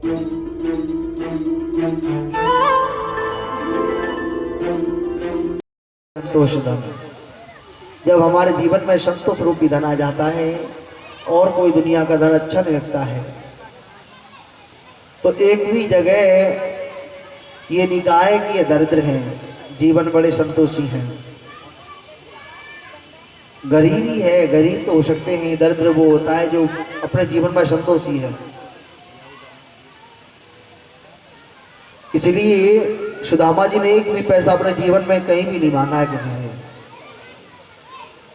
संतोष धन। जब हमारे जीवन में संतोष रूपी धन आ जाता है और कोई दुनिया का धन अच्छा नहीं लगता है, तो एक भी जगह ये नहीं कहा है कि ये दरिद्र हैं, जीवन बड़े संतोषी हैं। गरीबी है, गरीब तो हो सकते हैं, दरिद्र वो होता है जो अपने जीवन में संतोषी है। इसलिए सुदामा जी ने एक भी पैसा अपने जीवन में कहीं भी नहीं मांगा है किसी से।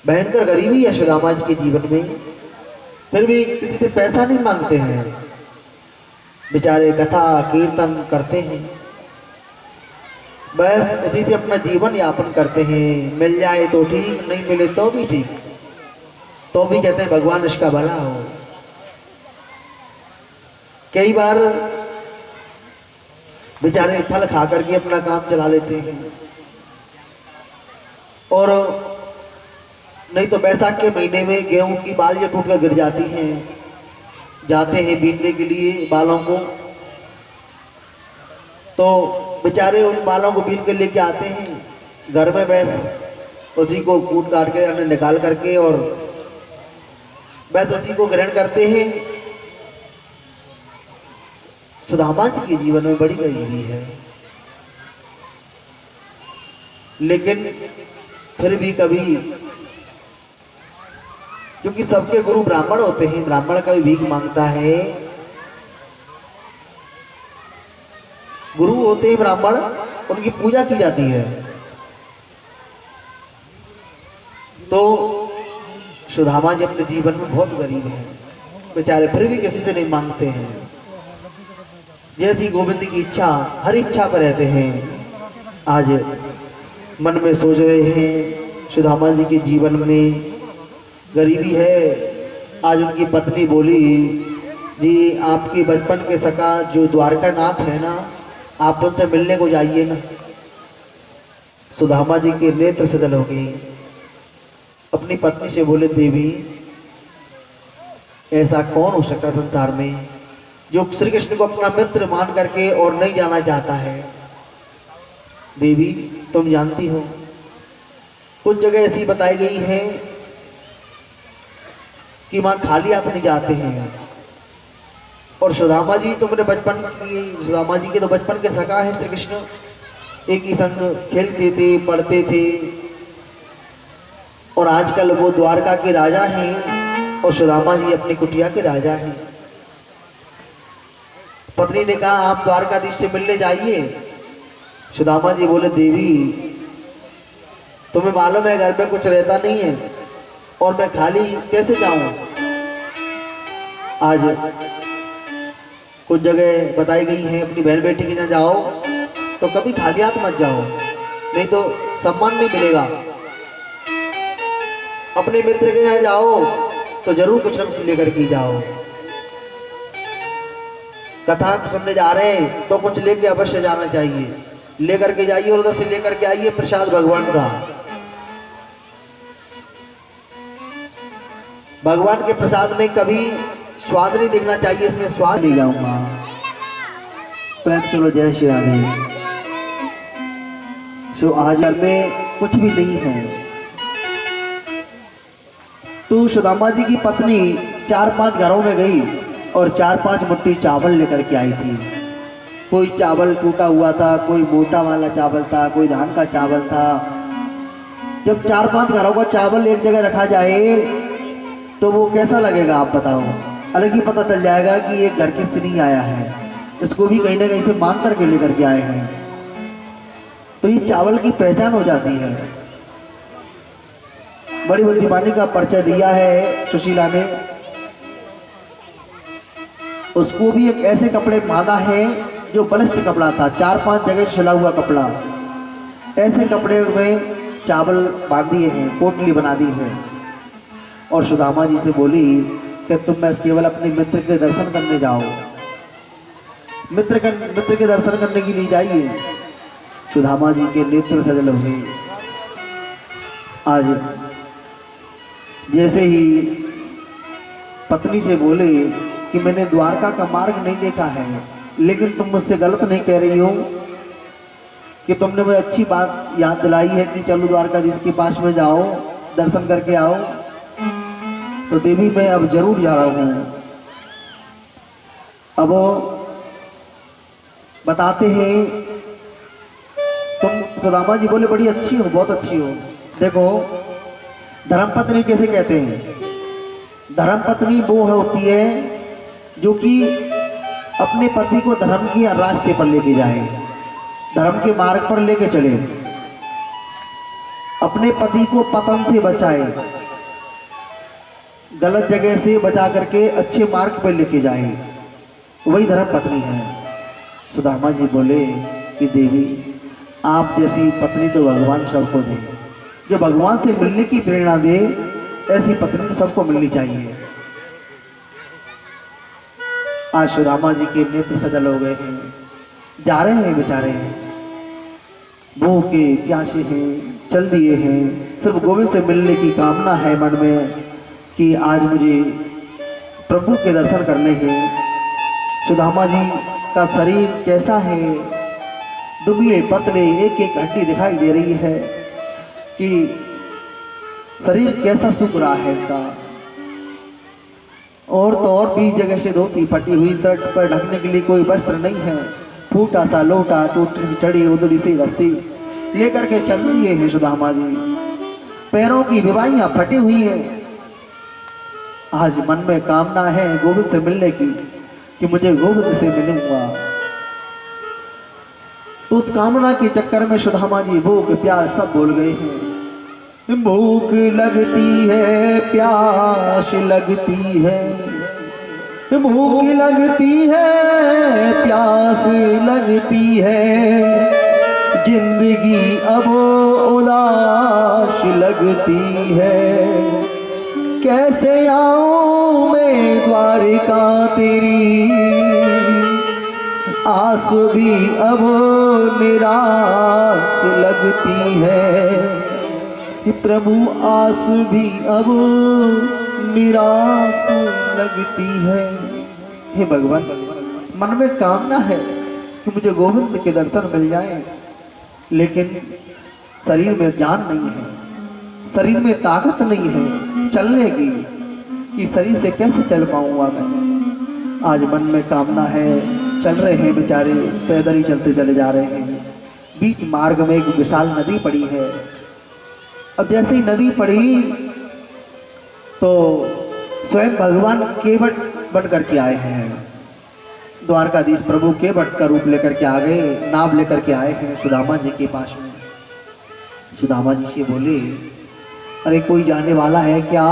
भयंकर गरीबी है सुदामा जी के जीवन में, फिर भी किसी से पैसा नहीं मांगते हैं। बेचारे कथा कीर्तन करते हैं, बस उसी से अपना जीवन यापन करते हैं। मिल जाए तो ठीक, नहीं मिले तो भी ठीक, तो भी कहते हैं भगवान इसका भला हो। कई बार बेचारे फल खा करके अपना काम चला लेते हैं, और नहीं तो बैसाख के महीने में गेहूं की बालियां टूट कर गिर जाती हैं, जाते हैं बीनने के लिए बालों को, तो बेचारे उन बालों को बीन कर लेके आते हैं घर में, बैस उसी को कूट काट के अन्य निकाल करके और बैस उसी को ग्रहण करते हैं। सुदामा जी के जीवन में बड़ी गरीबी है, लेकिन फिर भी कभी, क्योंकि सबके गुरु ब्राह्मण होते हैं, ब्राह्मण का भी भीख मांगता है। गुरु होते हैं ब्राह्मण, उनकी पूजा की जाती है। तो सुदामा जी अपने जीवन में बहुत गरीब हैं, बेचारे फिर भी किसी से नहीं मांगते हैं। जैसी गोविंद की इच्छा, हर इच्छा पर रहते हैं। आज मन में सोच रहे हैं सुदामा जी के जीवन में गरीबी है। आज उनकी पत्नी बोली, जी आपके बचपन के सखा जो द्वारका नाथ है ना, आप उनसे मिलने को जाइए ना। सुदामा जी के नेत्र से जल हो गई। अपनी पत्नी से बोले, देवी ऐसा कौन हो सकता संसार में जो श्री कृष्ण को अपना मित्र मान करके और नहीं जाना चाहता है। देवी तुम जानती हो, कुछ जगह ऐसी बताई गई है कि वहां खाली हाथ नहीं जाते हैं। और सुदामा जी तुमने बचपन की, सुदामा जी के तो बचपन के सखा है श्री कृष्ण, एक ही संग खेलते थे, पढ़ते थे, और आजकल वो द्वारका के राजा हैं और सुदामा जी अपनी कुटिया के राजा हैं। पत्नी ने कहा आप द्वारकाधीश से मिलने जाइए। सुदामा जी बोले, देवी तुम्हें मालूम है घर में कुछ रहता नहीं है और मैं खाली कैसे जाऊं। आज कुछ जगह बताई गई है, अपनी बहन बेटी के यहाँ जाओ तो कभी खाली हाथ मत जाओ, नहीं तो सम्मान नहीं मिलेगा। अपने मित्र के यहाँ जाओ तो जरूर कुछ न कुछ लेकर के जाओ। कथा सुनने जा रहे हैं तो कुछ लेके अवश्य जाना चाहिए, लेकर के जाइए और उधर से लेकर के आइए प्रसाद भगवान का। भगवान के प्रसाद में कभी स्वाद नहीं देखना चाहिए, इसमें स्वाद नहीं जाऊंगा। प्रेम चलो जय श्री राधे। सो आज घर में कुछ भी नहीं है। तो सुदामा जी की पत्नी 4-5 घरों में गई और 4-5 मुट्ठी चावल लेकर के आई थी। कोई चावल टूटा हुआ था, कोई मोटा वाला चावल था, कोई धान का चावल था। जब 4-5 घरों का चावल एक जगह रखा जाए तो वो कैसा लगेगा आप बताओ। अलग ही पता चल जाएगा कि एक घर के नहीं आया है, इसको भी कहीं ना कहीं से मांग करके लेकर के आए हैं। तो ये चावल की पहचान हो जाती है। बड़ी बुद्धिमानी का परिचय दिया है सुशीला ने। उसको भी एक ऐसे कपड़े बांधा है जो बलिष्ठ कपड़ा था, 4-5 जगह सिला हुआ कपड़ा, ऐसे कपड़े में चावल बांध दिए हैं, पोटली बना दी है। और सुदामा जी से बोली कि तुम मैं केवल अपने मित्र के दर्शन करने जाओ, मित्र के दर्शन करने के लिए जाइए। सुदामा जी के नेत्र सजल हो गए। आज जैसे ही पत्नी से बोले कि मैंने द्वारका का मार्ग नहीं देखा है, लेकिन तुम मुझसे गलत नहीं कह रही हो कि तुमने मुझे अच्छी बात याद दिलाई है कि चलो द्वारकाधीश के पास में जाओ, दर्शन करके आओ। तो देवी मैं अब जरूर जा रहा हूँ। अब बताते हैं, तुम सुदामा जी बोले बड़ी अच्छी हो, बहुत अच्छी हो। देखो धर्मपत्नी कैसे कहते हैं? धर्मपत्नी वो होती है जो कि अपने पति को धर्म के रास्ते पर लेके जाए, धर्म के मार्ग पर लेके चले, अपने पति को पतन से बचाए, गलत जगह से बचा करके अच्छे मार्ग पर लेके जाए, वही धर्मपत्नी है। सुदामा जी बोले कि देवी आप जैसी पत्नी तो भगवान सबको दे, जो भगवान से मिलने की प्रेरणा दे, ऐसी पत्नी सबको मिलनी चाहिए। आज सुदामा जी के नेत्र सजल हो गए हैं, जा रहे हैं बेचारे, भूखे प्यासे हैं, चल दिए हैं, सिर्फ गोविंद से मिलने की कामना है मन में कि आज मुझे प्रभु के दर्शन करने हैं। सुदामा जी का शरीर कैसा है? दुबले पतले, एक एक हड्डी दिखाई दे रही है कि शरीर कैसा सूख रहा है इनका। और तो और 20 जगह से धोती फटी हुई, शर्ट पर ढकने के लिए कोई वस्त्र नहीं है, फूटा सा लोटा, टूटी सी चढ़ी उधड़ी सी रस्सी लेकर के चल रही है सुदामा जी। पैरों की विवाहियां फटी हुई है। आज मन में कामना है गोविंद से मिलने की कि मुझे गोविंद से मिलूंगा। तो उस कामना के चक्कर में सुदामा जी भूख प्यास सब भूल गए हैं। भूख लगती है, प्यास लगती है, भूख लगती है, प्यास लगती है, जिंदगी अब उदास लगती है। कैसे आऊं मैं द्वारिका तेरी, आस भी अब निराश लगती है। प्रभु आस भी अब निराश लगती है। हे भगवान, मन में कामना है कि मुझे गोविंद के दर्शन मिल जाए, लेकिन शरीर में जान नहीं है, शरीर में ताकत नहीं है चलने की, कि शरीर से कैसे चल पाऊंगा मैं। आज मन में कामना है, चल रहे हैं बेचारे, पैदल ही चलते चले जा रहे हैं। बीच मार्ग में एक विशाल नदी पड़ी है। अब जैसे ही नदी पड़ी तो स्वयं भगवान केवट बन करके आए हैं। द्वारकाधीश प्रभु केवट का रूप लेकर के आ गए, नाव लेकर के आए हैं सुदामा जी के पास में। सुदामा जी से बोले, अरे कोई जाने वाला है क्या?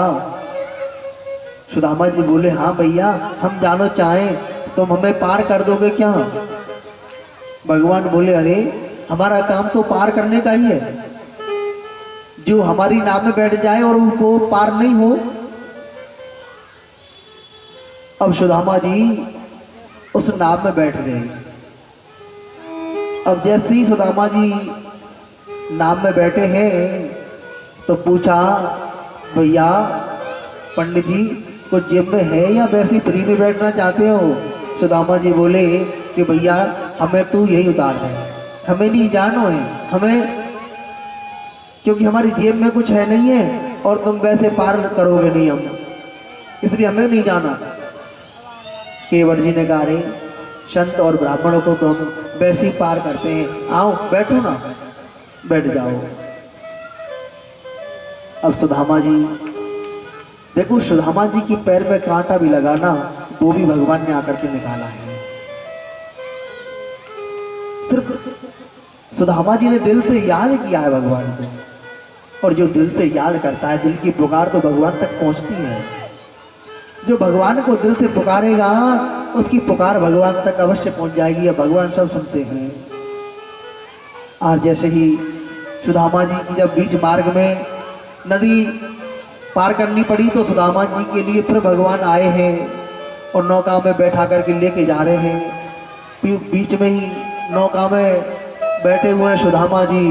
सुदामा जी बोले, हाँ भैया, हम जानो चाहें तुम हमें पार कर दोगे क्या? भगवान बोले, अरे हमारा काम तो पार करने का ही है। जो हमारी नाव में बैठ जाए और उनको पार नहीं हो। अब सुदामा जी उस नाव में बैठ गए। अब जैसे ही सुदामा जी नाव में बैठे हैं तो पूछा, भैया पंडित जी कुछ जेब में है या वैसे फ्री में बैठना चाहते हो? सुदामा जी बोले कि भैया हमें तू यही उतार दे, हमें नहीं जानो है, हमें, क्योंकि हमारी जेब में कुछ है नहीं है और तुम वैसे पार करोगे नहीं हम, इसलिए हमें नहीं जाना। केवट जी ने कहा, रे संत और ब्राह्मणों को तो हम वैसे ही पार करते हैं, आओ बैठो ना, बैठ जाओ। अब सुदामा जी देखो, सुदामा जी की पैर में कांटा भी लगाना, वो भी भगवान ने आकर के निकाला है। सिर्फ सुदामा जी ने दिल से याद किया है भगवान को, और जो दिल से याद करता है, दिल की पुकार तो भगवान तक पहुंचती है। जो भगवान को दिल से पुकारेगा उसकी पुकार भगवान तक अवश्य पहुंच जाएगी, भगवान सब सुनते हैं। और जैसे ही सुदामा जी की जब बीच मार्ग में नदी पार करनी पड़ी तो सुदामा जी के लिए फिर भगवान आए हैं और नौका में बैठा करके लेके जा रहे हैं। बीच में ही नौका में बैठे हुए हैं सुदामा जी,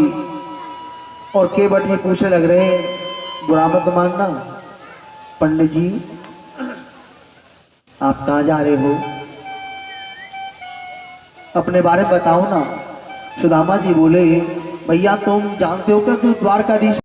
और केवट जी पूछने लग रहे हैं, बुरा मत मानना पंडित जी, आप कहाँ जा रहे हो? अपने बारे में बताओ ना। सुदामा जी बोले, भैया तुम जानते हो क्या, तू द्वारकाधीश